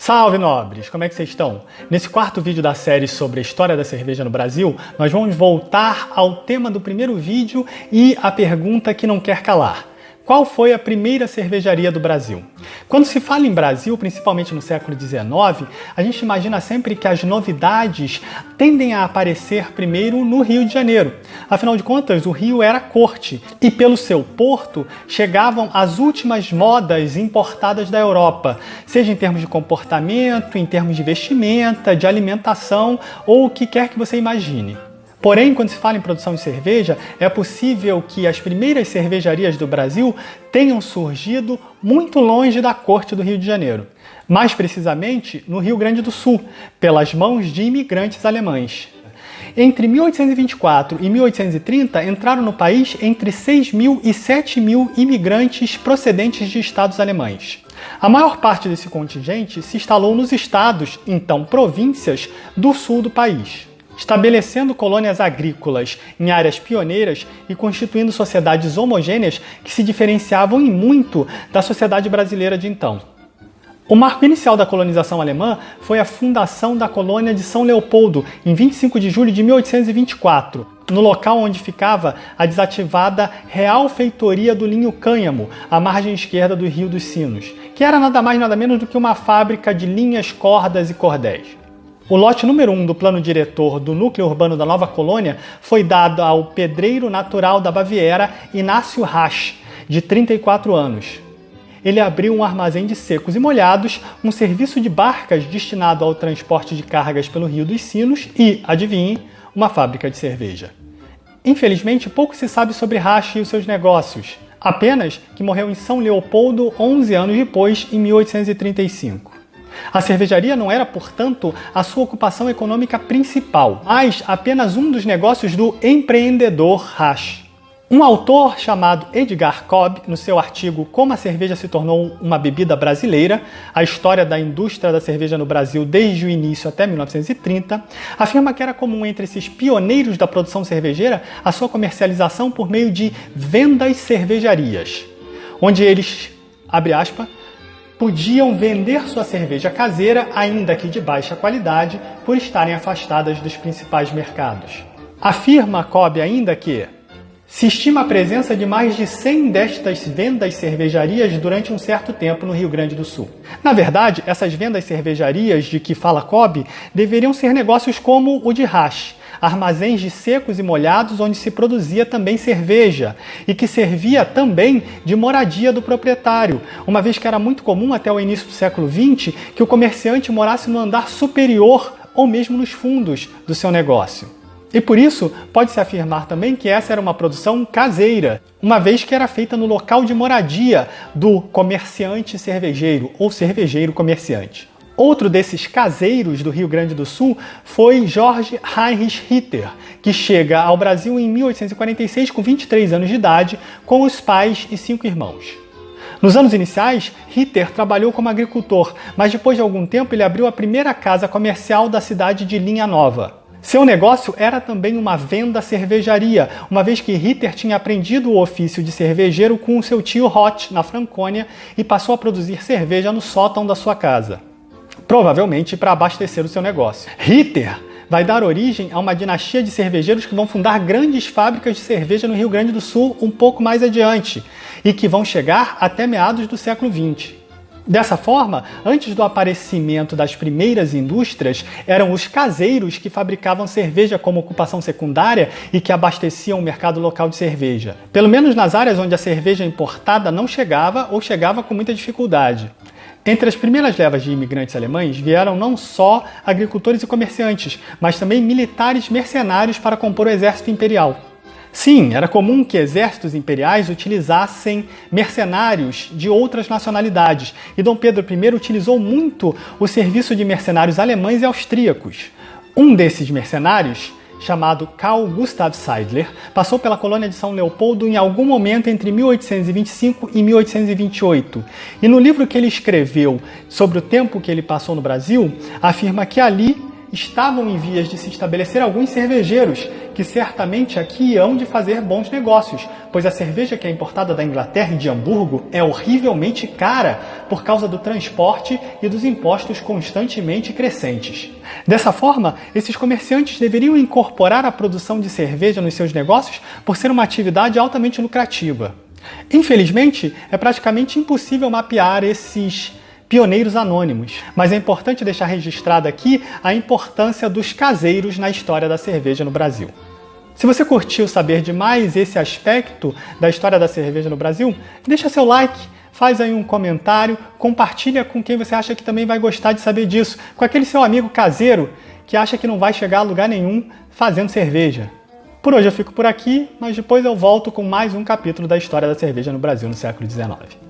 Salve nobres! Como é que vocês estão? Nesse quarto vídeo da série sobre a história da cerveja no Brasil, nós vamos voltar ao tema do primeiro vídeo e a pergunta que não quer calar. Qual foi a primeira cervejaria do Brasil? Quando se fala em Brasil, principalmente no século XIX, a gente imagina sempre que as novidades tendem a aparecer primeiro no Rio de Janeiro. Afinal de contas, o Rio era corte e pelo seu porto chegavam as últimas modas importadas da Europa, seja em termos de comportamento, em termos de vestimenta, de alimentação ou o que quer que você imagine. Porém, quando se fala em produção de cerveja, é possível que as primeiras cervejarias do Brasil tenham surgido muito longe da corte do Rio de Janeiro. Mais precisamente, no Rio Grande do Sul, pelas mãos de imigrantes alemães. Entre 1824 e 1830, entraram no país entre 6.000 e 7.000 imigrantes procedentes de estados alemães. A maior parte desse contingente se instalou nos estados, então províncias, do sul do país, estabelecendo colônias agrícolas em áreas pioneiras e constituindo sociedades homogêneas que se diferenciavam em muito da sociedade brasileira de então. O marco inicial da colonização alemã foi a fundação da colônia de São Leopoldo, em 25 de julho de 1824, no local onde ficava a desativada Real Feitoria do Linho Cânhamo, à margem esquerda do Rio dos Sinos, que era nada mais nada menos do que uma fábrica de linhas, cordas e cordéis. O lote número 1 do plano diretor do núcleo urbano da nova colônia foi dado ao pedreiro natural da Baviera, Inácio Rasch, de 34 anos. Ele abriu um armazém de secos e molhados, um serviço de barcas destinado ao transporte de cargas pelo Rio dos Sinos e, adivinhe, uma fábrica de cerveja. Infelizmente, pouco se sabe sobre Rasch e os seus negócios, apenas que morreu em São Leopoldo 11 anos depois, em 1835. A cervejaria não era, portanto, a sua ocupação econômica principal, mas apenas um dos negócios do empreendedor Rasch. Um autor chamado Edgar Cobb, no seu artigo Como a Cerveja se Tornou uma Bebida Brasileira, a história da indústria da cerveja no Brasil desde o início até 1930, afirma que era comum entre esses pioneiros da produção cervejeira a sua comercialização por meio de vendas cervejarias, onde eles, abre aspas, podiam vender sua cerveja caseira, ainda que de baixa qualidade, por estarem afastadas dos principais mercados. Afirma Cobb ainda que se estima a presença de mais de 100 destas vendas cervejarias durante um certo tempo no Rio Grande do Sul. Na verdade, essas vendas cervejarias de que fala Cobb deveriam ser negócios como o de Rasch, armazéns de secos e molhados onde se produzia também cerveja e que servia também de moradia do proprietário, uma vez que era muito comum até o início do século XX que o comerciante morasse no andar superior ou mesmo nos fundos do seu negócio. E por isso, pode-se afirmar também que essa era uma produção caseira, uma vez que era feita no local de moradia do comerciante cervejeiro ou cervejeiro comerciante. Outro desses caseiros do Rio Grande do Sul foi Georg Heinrich Ritter, que chega ao Brasil em 1846 com 23 anos de idade, com os pais e 5 irmãos. Nos anos iniciais, Ritter trabalhou como agricultor, mas depois de algum tempo ele abriu a primeira casa comercial da cidade de Linha Nova. Seu negócio era também uma venda-cervejaria, uma vez que Ritter tinha aprendido o ofício de cervejeiro com o seu tio Hott, na Franconia, e passou a produzir cerveja no sótão da sua casa, provavelmente para abastecer o seu negócio. Ritter vai dar origem a uma dinastia de cervejeiros que vão fundar grandes fábricas de cerveja no Rio Grande do Sul um pouco mais adiante e que vão chegar até meados do século XX. Dessa forma, antes do aparecimento das primeiras indústrias, eram os caseiros que fabricavam cerveja como ocupação secundária e que abasteciam o mercado local de cerveja, pelo menos nas áreas onde a cerveja importada não chegava ou chegava com muita dificuldade. Entre as primeiras levas de imigrantes alemães vieram não só agricultores e comerciantes, mas também militares mercenários para compor o exército imperial. Sim, era comum que exércitos imperiais utilizassem mercenários de outras nacionalidades, e Dom Pedro I utilizou muito o serviço de mercenários alemães e austríacos. Um desses mercenários, chamado Carl Gustav Seidler, passou pela colônia de São Leopoldo em algum momento entre 1825 e 1828. E no livro que ele escreveu sobre o tempo que ele passou no Brasil, afirma que ali estavam em vias de se estabelecer alguns cervejeiros, que certamente aqui hão de fazer bons negócios, pois a cerveja que é importada da Inglaterra e de Hamburgo é horrivelmente cara por causa do transporte e dos impostos constantemente crescentes. Dessa forma, esses comerciantes deveriam incorporar a produção de cerveja nos seus negócios por ser uma atividade altamente lucrativa. Infelizmente, é praticamente impossível mapear esses pioneiros anônimos, mas é importante deixar registrada aqui a importância dos caseiros na história da cerveja no Brasil. Se você curtiu saber de mais esse aspecto da história da cerveja no Brasil, deixa seu like, faz aí um comentário, compartilha com quem você acha que também vai gostar de saber disso, com aquele seu amigo caseiro que acha que não vai chegar a lugar nenhum fazendo cerveja. Por hoje eu fico por aqui, mas depois eu volto com mais um capítulo da história da cerveja no Brasil no século XIX.